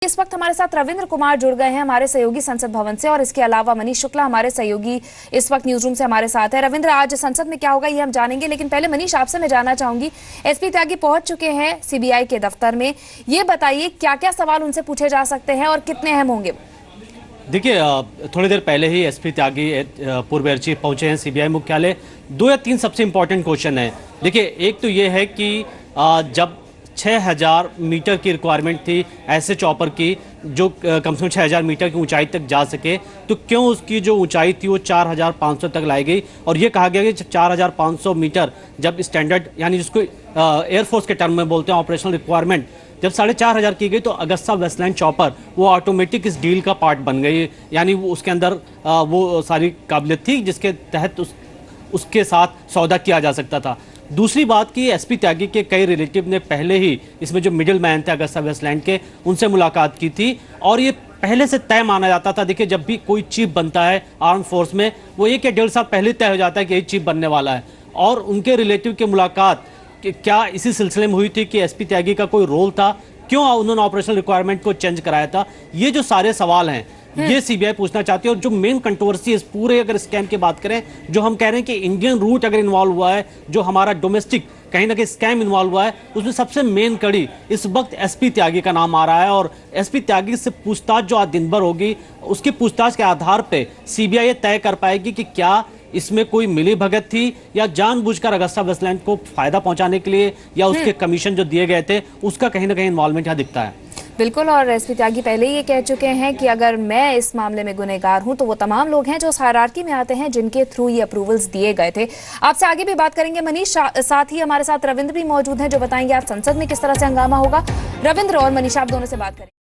इस वक्त हमारे साथ रविंद्र कुमार जुड़ गए हैं हमारे सहयोगी संसद भवन से, और इसके अलावा मनीष शुक्ला हमारे सहयोगी इस वक्त न्यूज रूम से हमारे साथ है। रविंद्र, आज संसद में क्या होगा ये हम जानेंगे, लेकिन पहले मनीष आपसे मैं जानना चाहूंगी, एसपी त्यागी पहुंच चुके हैं सीबीआई के दफ्तर में। ये बताइए क्या क्या सवाल उनसे पूछे जा सकते हैं और कितने अहम होंगे? देखिए, थोड़ी देर पहले ही एसपी त्यागी पूर्व एयर चीफ पहुंचे हैं सीबीआई मुख्यालय। 2 या 3 सबसे इंपॉर्टेंट क्वेश्चन है। देखिए, एक तो ये है कि जब 6000 मीटर की रिक्वायरमेंट थी ऐसे चॉपर की जो कम से कम 6000 मीटर की ऊंचाई तक जा सके, तो क्यों उसकी जो ऊंचाई थी वो 4500 तक लाई गई। और ये कहा गया कि 4500 मीटर जब स्टैंडर्ड, यानी जिसको एयरफोर्स के टर्म में बोलते हैं ऑपरेशनल रिक्वायरमेंट, जब 4500 की गई तो अगस्ता वेस्टलैंड चॉपर वो ऑटोमेटिक इस डील का पार्ट बन गई। यानी वो उसके अंदर वो सारी काबिलियत थी जिसके तहत उसके साथ सौदा किया जा सकता था। दूसरी बात कि एसपी त्यागी के कई रिलेटिव ने पहले ही इसमें जो मिडिल मैन थे अगस्ता वेस्टलैंड के, उनसे मुलाकात की थी और ये पहले से तय माना जाता था। देखिए, जब भी कोई चीफ बनता है आर्म फोर्स में, वो 1 या 1.5 साल पहले तय हो जाता है कि यही चीफ बनने वाला है। और उनके रिलेटिव की मुलाकात क्या इसी सिलसिले में हुई थी कि एसपी त्यागी का कोई रोल था, क्यों उन्होंने ऑपरेशनल रिक्वायरमेंट को चेंज कराया था? ये जो सारे सवाल हैं ये सीबीआई पूछना चाहती है। और जो मेन कंट्रोवर्सी इस पूरे अगर स्कैम की बात करें, जो हम कह रहे हैं कि इंडियन रूट अगर इन्वॉल्व हुआ है, जो हमारा डोमेस्टिक कहीं ना कहीं स्कैम इन्वॉल्व हुआ है, उसमें सबसे मेन कड़ी इस वक्त एसपी त्यागी का नाम आ रहा है। और एसपी त्यागी से पूछताछ जो आज दिन भर होगी, उसकी पूछताछ के आधार पर सीबीआई ये तय कर पाएगी कि क्या इसमें कोई मिली भगत थी या जानबूझकर अगस्ता वेस्टलैंड को फायदा पहुंचाने के लिए, या उसके कमीशन जो दिए गए थे उसका कहीं ना कहीं इन्वॉल्वमेंट यहाँ दिखता है। बिल्कुल, और एसपी त्यागी पहले ही ये कह चुके हैं कि अगर मैं इस मामले में गुनहगार हूं तो वो तमाम लोग हैं जो उस हायरार्की में आते हैं जिनके थ्रू ये अप्रूवल्स दिए गए थे। आपसे आगे भी बात करेंगे मनीष, साथ ही हमारे साथ रविंद्र भी मौजूद हैं जो बताएंगे आज संसद में किस तरह से हंगामा होगा। रविंद्र और मनीष, आप दोनों से बात करेंगे।